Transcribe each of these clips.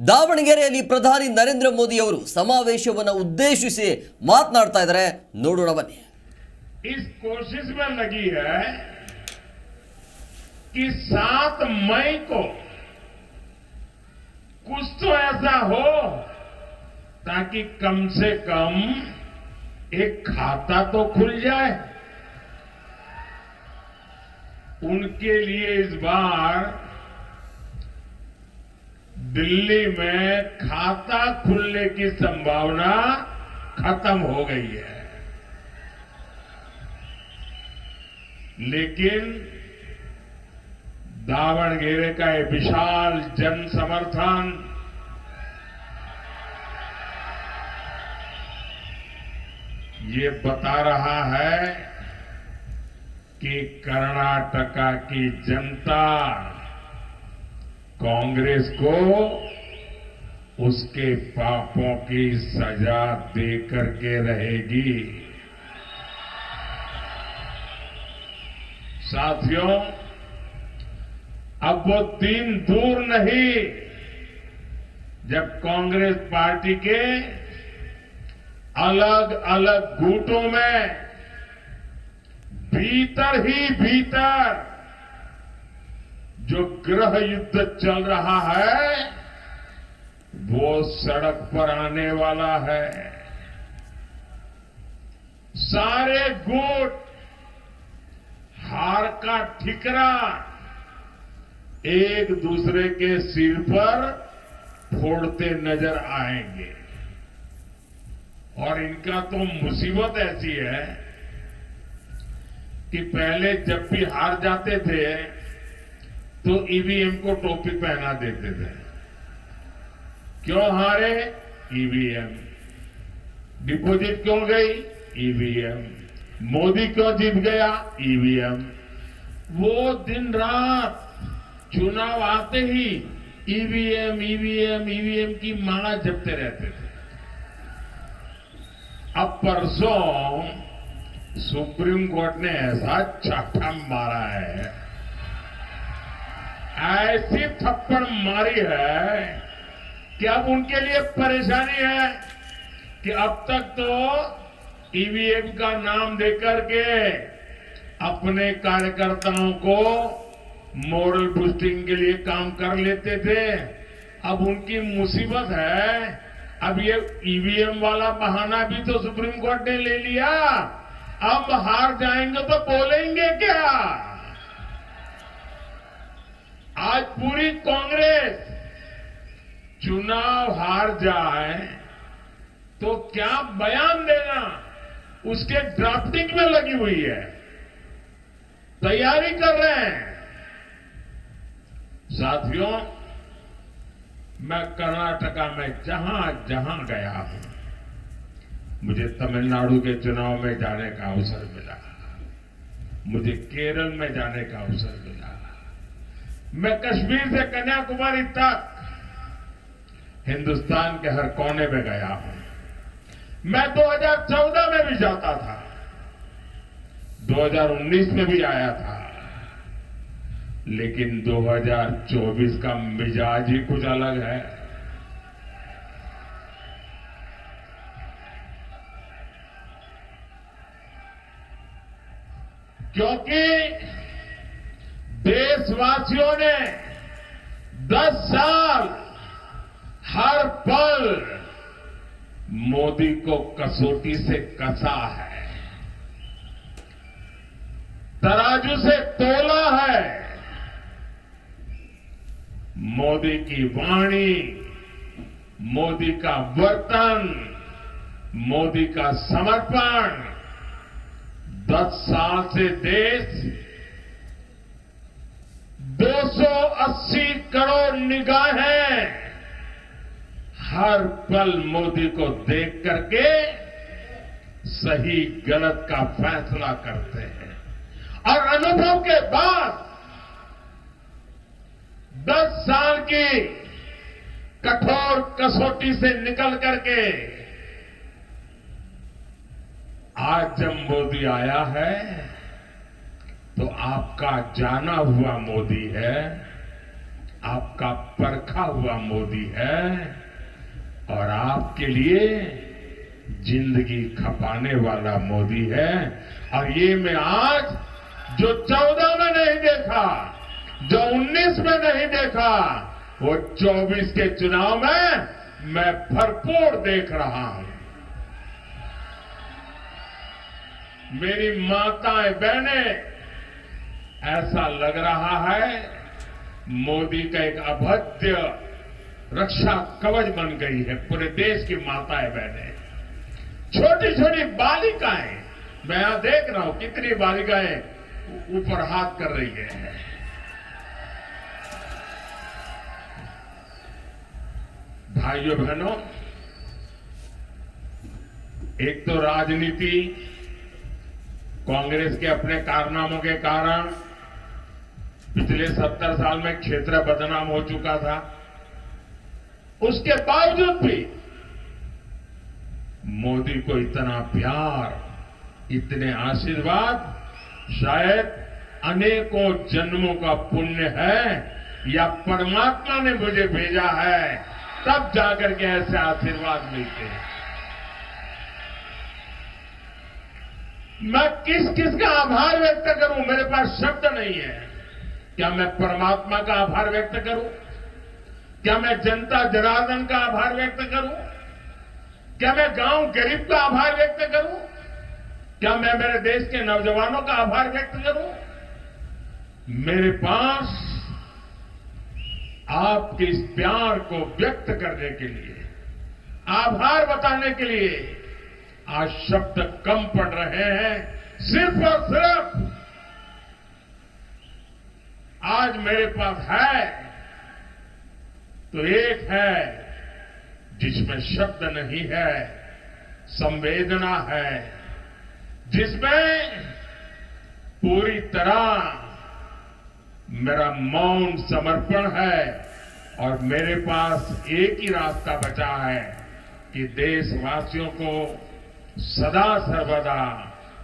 ದಾವಣಗೆರೆಯಲ್ಲಿ ಪ್ರಧಾನಿ ನರೇಂದ್ರ ಮೋದಿ ಅವರು ಸಮಾವೇಶವನ್ನು ಉದ್ದೇಶಿಸಿ ಮಾತನಾಡ್ತಾ ಇದ್ದಾರೆ. ನೋಡೋಣ ಬನ್ನಿ. इस कोशिश में लगी है कि 7 मई को कुछ तो ऐसा हो ताकि कम से कम एक खाता तो खुल जाए. उनके लिए इस बार दिल्ली में खाता खुलने की संभावना खत्म हो गई है. लेकिन दावणगेरे का ये विशाल जन समर्थन ये बता रहा है कि कर्नाटका की जनता कांग्रेस को उसके पापों की सजा दे करके रहेगी. साथियों, अब वो दिन दूर नहीं जब कांग्रेस पार्टी के अलग अलग गुटों में भीतर ही भीतर जो गृह युद्ध चल रहा है वो सड़क पर आने वाला है. सारे गुट हार का ठिकरा एक दूसरे के सिर पर फोड़ते नजर आएंगे. और इनका तो मुसीबत ऐसी है कि पहले जब भी हार जाते थे तो ईवीएम को टोपी पहना देते थे. क्यों हारे? ईवीएम. डिपॉजिट क्यों गई? ईवीएम. मोदी क्यों जीत गया? ईवीएम. वो दिन रात चुनाव आते ही ईवीएम ईवीएम ईवीएम की माला जपते रहते थे. अब परसों सुप्रीम कोर्ट ने ऐसा चाटा मारा है, ऐसी थप्पड़ मारी है कि अब उनके लिए परेशानी है कि अब तक तो ईवीएम का नाम देकर के अपने कार्यकर्ताओं को मोरल बूस्टिंग के लिए काम कर लेते थे. अब उनकी मुसीबत है, अब ये ईवीएम वाला बहाना भी तो सुप्रीम कोर्ट ने ले लिया. अब हार जाएंगे तो बोलेंगे क्या? आज पूरी कांग्रेस चुनाव हार जाए तो क्या बयान देना उसके ड्राफ्टिंग में लगी हुई है, तैयारी कर रहे हैं. साथियों, मैं कर्नाटका में जहां जहां गया हूं, मुझे तमिलनाडु के चुनाव में जाने का अवसर मिला, मुझे केरल में जाने का अवसर मिला, मैं कश्मीर से कन्याकुमारी तक हिंदुस्तान के हर कोने में गया हूं. मैं 2014 में भी जाता था, 2019 में भी आया था, लेकिन 2024 का मिजाज ही कुछ अलग है. क्योंकि देशवासियों ने 10 साल हर पल मोदी को कसौटी से कसा है, तराजू से तोला है. मोदी की वाणी, मोदी का वर्तन, मोदी का समर्पण, 10 साल से देश 280 करोड़ निगाहें हर पल मोदी को देख करके सही गलत का फैसला करते हैं. और अनुभव के बाद 10 साल की कठोर कसौटी से निकल करके आज जब मोदी आया है तो आपका जाना हुआ मोदी है, आपका परखा हुआ मोदी है और आपके लिए जिंदगी खपाने वाला मोदी है। और ये मैं आज जो 14 में नहीं देखा, जो 19 में नहीं देखा, वो 24 के चुनाव में मैं भरपूर देख रहा हूं। मेरी माताएं बहनें, ऐसा लग रहा है मोदी का एक अभद्र रक्षा कवच बन गई है पूरे देश की माताएं बहनें। छोटी छोटी बालिकाएं, मैं यहां देख रहा हूं कितनी बालिकाएं ऊपर हाथ कर रही है। भाइयों बहनों, एक तो राजनीति कांग्रेस के अपने कारनामों के कारण पिछले 70 साल में क्षेत्र बदनाम हो चुका था। उसके बावजूद भी मोदी को इतना प्यार, इतने आशीर्वाद, शायद अनेकों जन्मों का पुण्य है या परमात्मा ने मुझे भेजा है, तब जाकर के ऐसे आशीर्वाद मिलते हैं। मैं किस किस का आभार व्यक्त करूं, मेरे पास शब्द नहीं है। क्या मैं परमात्मा का आभार व्यक्त करूं? क्या मैं जनता जनार्दन का आभार व्यक्त करूं? क्या मैं गांव गरीब का आभार व्यक्त करूं? क्या मैं मेरे देश के नौजवानों का आभार व्यक्त करूं? मेरे पास आपके इस प्यार को व्यक्त करने के लिए, आभार बताने के लिए आज शब्द कम पड़ रहे हैं। सिर्फ और सिर्फ आज मेरे पास है तो एक है जिसमें शब्द नहीं है, संवेदना है, जिसमें पूरी तरह मेरा मौन समर्पण है। और मेरे पास एक ही रास्ता बचा है कि देशवासियों को सदा सर्वदा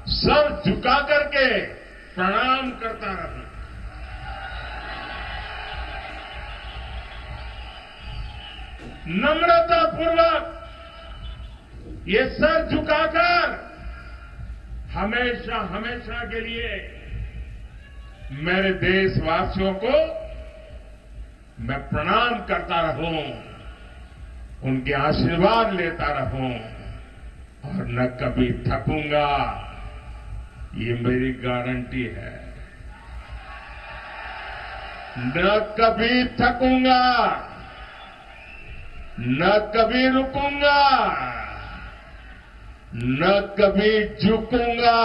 सर झुका करके प्रणाम करता रहूं। नम्रतापूर्वक ये सर झुकाकर हमेशा हमेशा के लिए मेरे देशवासियों को मैं प्रणाम करता रहूं, उनके आशीर्वाद लेता रहूं और न कभी थकूंगा, ये मेरी गारंटी है। न कभी थकूंगा, न कभी रुकूंगा, न कभी झुकूंगा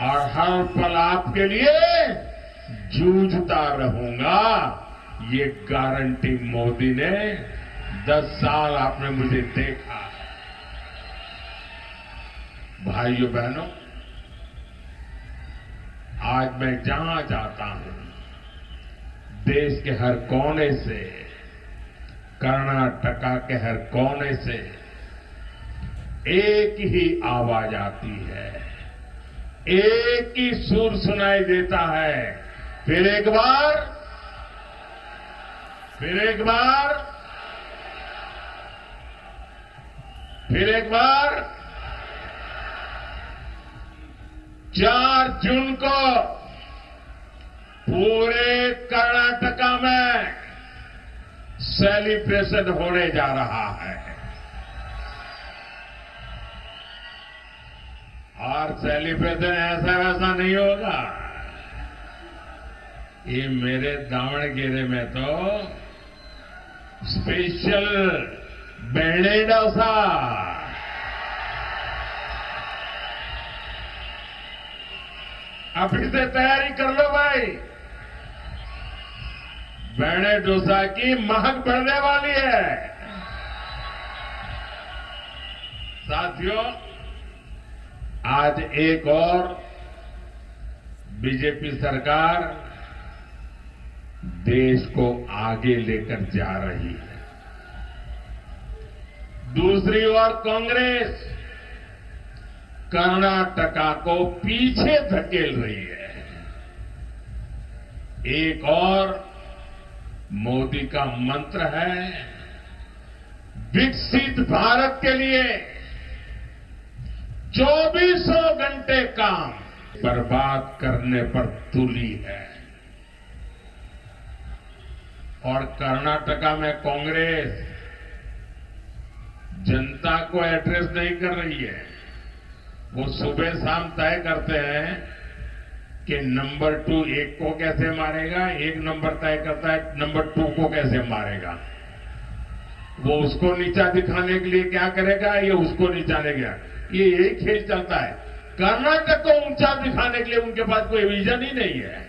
और हर पल आपके लिए जूझता रहूंगा। ये गारंटी मोदी ने 10 साल आपने मुझे देखा। भाइयों बहनों, आज मैं जहां जाता हूं, देश के हर कोने से, कर्नाटका के हर कोने से एक ही आवाज आती है, एक ही सुर सुनाई देता है। फिर एक बार, फिर एक बार, फिर एक बार 4 जून को पूरे कर्नाटका में सेलिब्रेशन होने जा रहा है। और सेलिब्रेशन ऐसा वैसा नहीं होगा। ये मेरे दावणगेरे में तो स्पेशल बेणे डोसा, अभी से तैयारी कर लो भाई। बेणे डोसा की महक बढ़ने वाली है। साथियों, आज एक और बीजेपी सरकार देश को आगे लेकर जा रही है। दूसरी ओर कांग्रेस कर्नाटका को पीछे धकेल रही है। एक और मोदी का मंत्र है, विकसित भारत के लिए 24 घंटे काम बर्बाद करने पर तुली है। और कर्नाटका में कांग्रेस जनता को एड्रेस नहीं कर रही है। वो सुबह शाम तय करते हैं कि नंबर 2 एक को कैसे मारेगा, एक नंबर तय करता है नंबर 2 को कैसे मारेगा। वो उसको नीचा दिखाने के लिए क्या करेगा, ये उसको नीचा लेगा। ये यही खेल चलता है। कर्नाटक को ऊंचा दिखाने के लिए उनके पास कोई विजन ही नहीं है।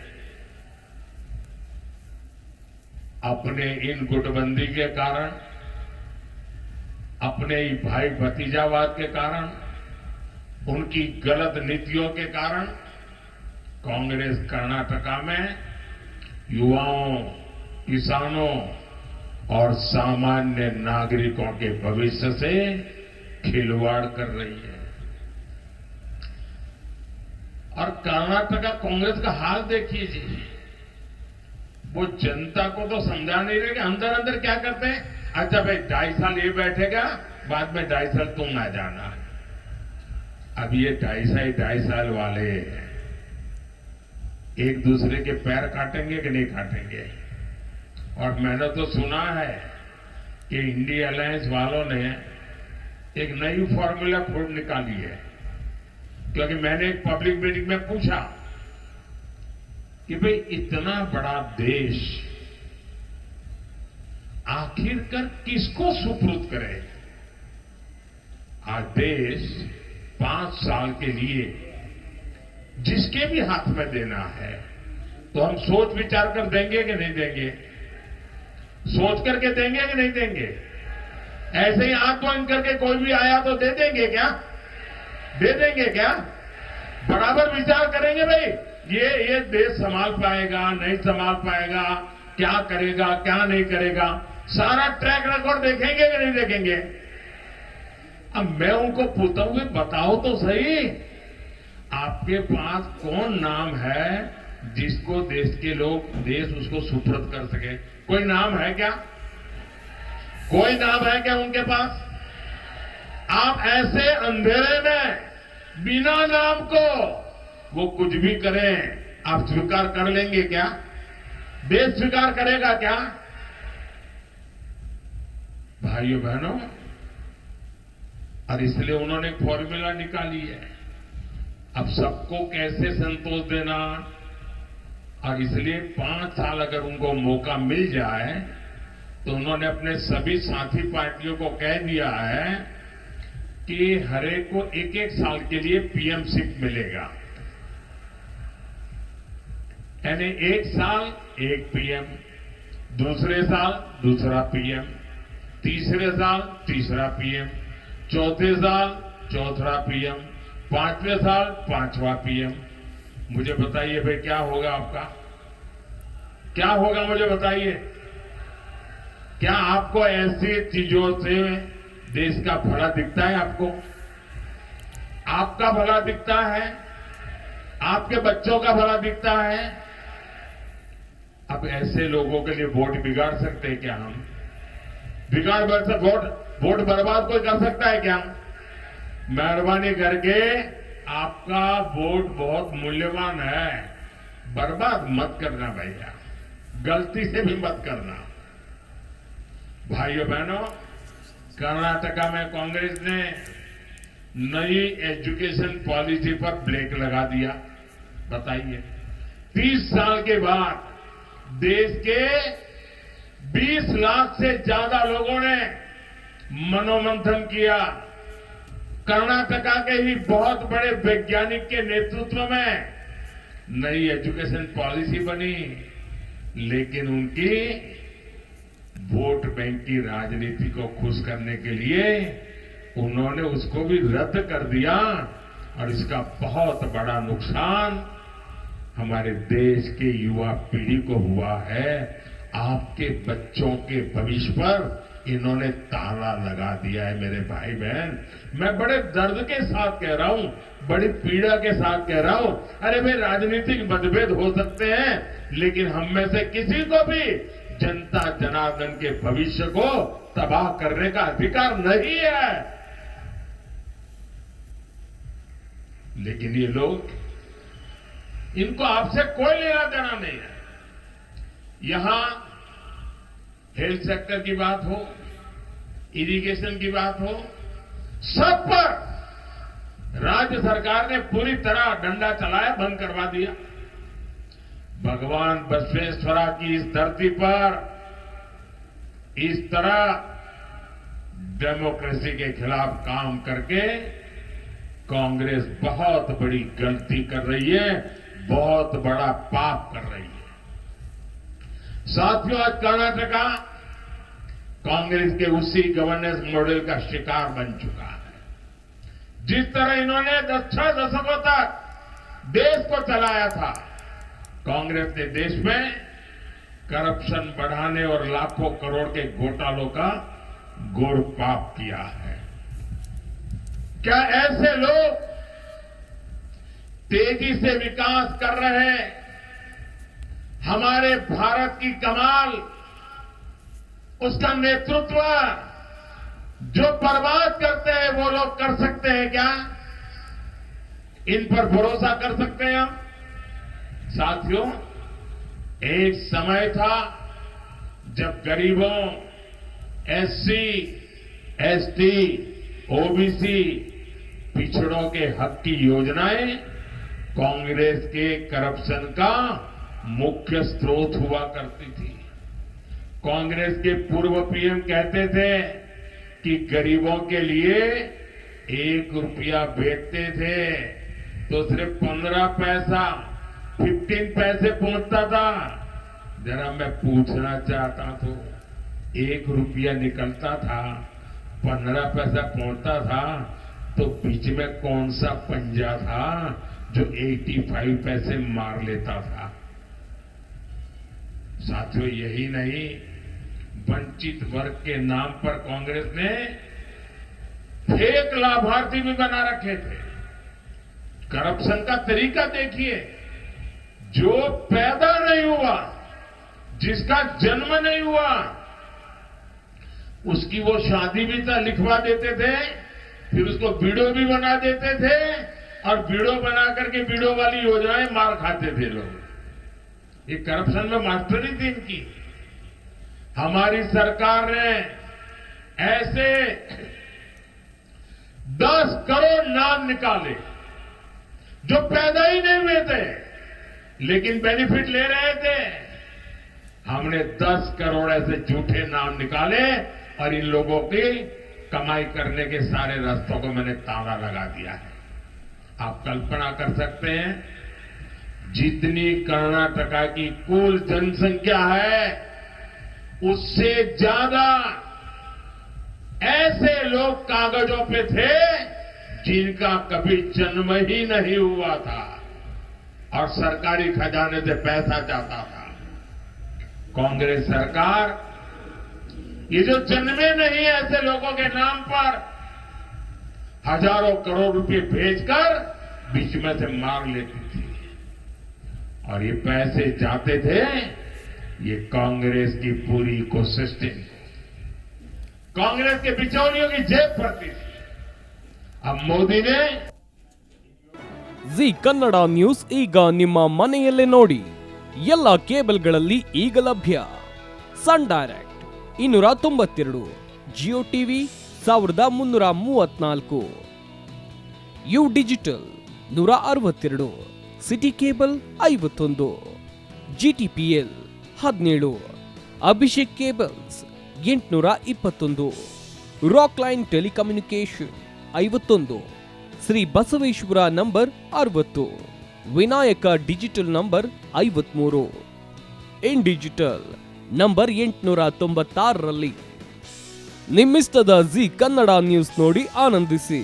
अपने इन गुटबंदी के कारण, अपने ही भाई भतीजावाद के कारण, उनकी गलत नीतियों के कारण कांग्रेस कर्नाटका में युवाओं, किसानों और सामान्य नागरिकों के भविष्य से खिलवाड़ कर रही है। और कर्नाटका कांग्रेस का हाल देखिए जी, वो जनता को तो समझा नहीं रहे कि अंदर अंदर क्या करते हैं। अच्छा भाई 2.5 साल ये बैठेगा, बाद में 2.5 साल तुम आ जाना। अब ये 2.5 साल वाले एक दूसरे के पैर काटेंगे कि नहीं काटेंगे। और मैंने तो सुना है कि इंडिया अलायंस वालों ने एक नई फॉर्मूला खोज निकाली है। क्योंकि मैंने एक पब्लिक मीटिंग में पूछा कि भाई इतना बड़ा देश आखिरकार किसको सुपुर्द करे। आज देश 5 साल के लिए जिसके भी हाथ में देना है तो हम सोच विचार कर देंगे कि नहीं देंगे, सोच करके देंगे कि नहीं देंगे। ऐसे ही आंख बंद करके कोई भी आया तो दे देंगे क्या, दे देंगे क्या। बराबर विचार करेंगे भाई ये देश संभाल पाएगा नहीं संभाल पाएगा, क्या करेगा क्या नहीं करेगा, सारा ट्रैक रिकॉर्ड देखेंगे कि नहीं देखेंगे। अब मैं उनको पूछता हूं बताओ तो सही, आपके पास कौन नाम है जिसको देश के लोग देश उसको सुपुर्द कर सके। कोई नाम है क्या, कोई नाम है क्या उनके पास। आप ऐसे अंधेरे में बिना नाम को वो कुछ भी करें, आप स्वीकार कर लेंगे क्या, देश स्वीकार करेगा क्या। भाइयों बहनों, और इसलिए उन्होंने फॉर्मूला निकाली है अब सबको कैसे संतोष देना। और इसलिए 5 साल अगर उनको मौका मिल जाए तो उन्होंने अपने सभी साथी पार्टियों को कह दिया है कि हरेक को 1-1 साल के लिए पीएमशिप मिलेगा। यानी 1 साल 1 पीएम, दूसरे साल दूसरा पीएम, तीसरे साल तीसरा पीएम, चौथे साल चौथा पीएम, 5वें साल 5वां पीएम। मुझे बताइए भाई क्या होगा आपका, क्या होगा मुझे बताइए। क्या आपको ऐसी चीजों से देश का भला दिखता है, आपको आपका भला दिखता है, आपके बच्चों का भला दिखता है। अब ऐसे लोगों के लिए वोट बिगाड़ सकते हैं क्या हम, बिगाड़ वोट बर्बाद कोई कर सकता है क्या। मेहरबानी करके आपका वोट बहुत मूल्यवान है, बर्बाद मत करना भैया, गलती से भी मत करना। भाइयों बहनों, कर्नाटका में कांग्रेस ने नई एजुकेशन पॉलिसी पर ब्रेक लगा दिया। बताइए 30 साल के बाद देश के 20 लाख से ज्यादा लोगों ने मनोमंथन किया। कर्नाटका के ही बहुत बड़े वैज्ञानिक के नेतृत्व में नई एजुकेशन पॉलिसी बनी, लेकिन उनकी वोट बैंक की राजनीति को खुश करने के लिए उन्होंने उसको भी रद्द कर दिया। और इसका बहुत बड़ा नुकसान हमारे देश के युवा पीढ़ी को हुआ है। आपके बच्चों के भविष्य पर इन्होंने ताला लगा दिया है। मेरे भाई बहन, मैं बड़े दर्द के साथ कह रहा हूं, बड़ी पीड़ा के साथ कह रहा हूं। अरे भाई, राजनीतिक मतभेद हो सकते हैं, लेकिन हम में से किसी को भी जनता जनार्दन के भविष्य को तबाह करने का अधिकार नहीं है। लेकिन ये लोग, इनको आपसे कोई लेना देना नहीं है। यहां हेल्थ सेक्टर की बात हो, इरिगेशन की बात हो, सब पर राज्य सरकार ने पूरी तरह डंडा चलाया, बंद करवा दिया। भगवान बसवेश्वरा की इस धरती पर इस तरह डेमोक्रेसी के खिलाफ काम करके कांग्रेस बहुत बड़ी गलती कर रही है, बहुत बड़ा पाप कर रही है। साथियों, आज कर्नाटका कांग्रेस के उसी गवर्नेंस मॉडल का शिकार बन चुका है। जिस तरह इन्होंने 6 दशकों तक देश को चलाया था, कांग्रेस ने देश में करप्शन बढ़ाने और लाखों करोड़ के घोटालों का घोर पाप किया है। क्या ऐसे लोग तेजी से विकास कर रहे हमारे भारत की कमाल, उसका नेतृत्व जो बर्बाद करते हैं वो लोग कर सकते हैं क्या? इन पर भरोसा कर सकते हैं हम? साथियों, एक समय था जब गरीबों, एससी, एसटी, ओबीसी, पिछड़ों के हक की योजनाएं कांग्रेस के करप्शन का मुख्य स्रोत हुआ करती थी। कांग्रेस के पूर्व पीएम कहते थे कि गरीबों के लिए 1 रुपया भेजते थे तो सिर्फ 15 पैसा, 15 पैसे पहुंचता था। जरा मैं पूछना चाहता तो 1 रुपया निकलता था, 15 पैसा पहुंचता था, तो बीच में कौन सा पंजा था जो 85 पैसे मार लेता था? साथियों, यही नहीं, वंचित वर्ग के नाम पर कांग्रेस ने फेक लाभार्थी भी बना रखे थे। करप्शन का तरीका देखिए, जो पैदा नहीं हुआ, जिसका जन्म नहीं हुआ, उसकी वो शादी भी लिखवा देते थे, फिर उसको बीडो भी बना देते थे, और बीडो बना करके बीडो वाली योजनाएं मार खाते थे लोग। ये करप्शन में मास्टरी थी इनकी। हमारी सरकार ने ऐसे 10 करोड़ नाम निकाले जो पैदा ही नहीं हुए थे लेकिन बेनिफिट ले रहे थे। हमने 10 करोड़ ऐसे झूठे नाम निकाले और इन लोगों की कमाई करने के सारे रास्तों को मैंने ताला लगा दिया है। आप कल्पना कर सकते हैं, जितनी कर्नाटका की कुल जनसंख्या है उससे ज्यादा ऐसे लोग कागजों पे थे जिनका कभी जन्म ही नहीं हुआ था और सरकारी खजाने से पैसा जाता था। कांग्रेस सरकार ये जो जन्मे नहीं है ऐसे लोगों के नाम पर हजारों करोड़ रुपए भेजकर बीच में से मार लेती थी और ये पैसे जाते थे ये कांग्रेस की पूरी इकोसिस्टम, कांग्रेस के बिचौलियों की जेब भरती थी। अब मोदी ने ಜಿ ಕನ್ನಡ ನ್ಯೂಸ್ ಈಗ ನಿಮ್ಮ ಮನೆಯಲ್ಲೇ ನೋಡಿ. ಎಲ್ಲ ಕೇಬಲ್ಗಳಲ್ಲಿ ಈಗ ಲಭ್ಯ. Sun Direct 292, Jio TV 1334, U digital 162, City cable 51, GTPL 17, Abhishek cables 821, Rockline telecommunication 51, Shri Basaveshwara number 60, Vinayaka digital number 53, in digital number 896ರಲ್ಲಿ ನಿಮ್ಮಿಷ್ಟದ ಜಿ ಕನ್ನಡ ನ್ಯೂಸ್ ನೋಡಿ ಆನಂದಿಸಿ.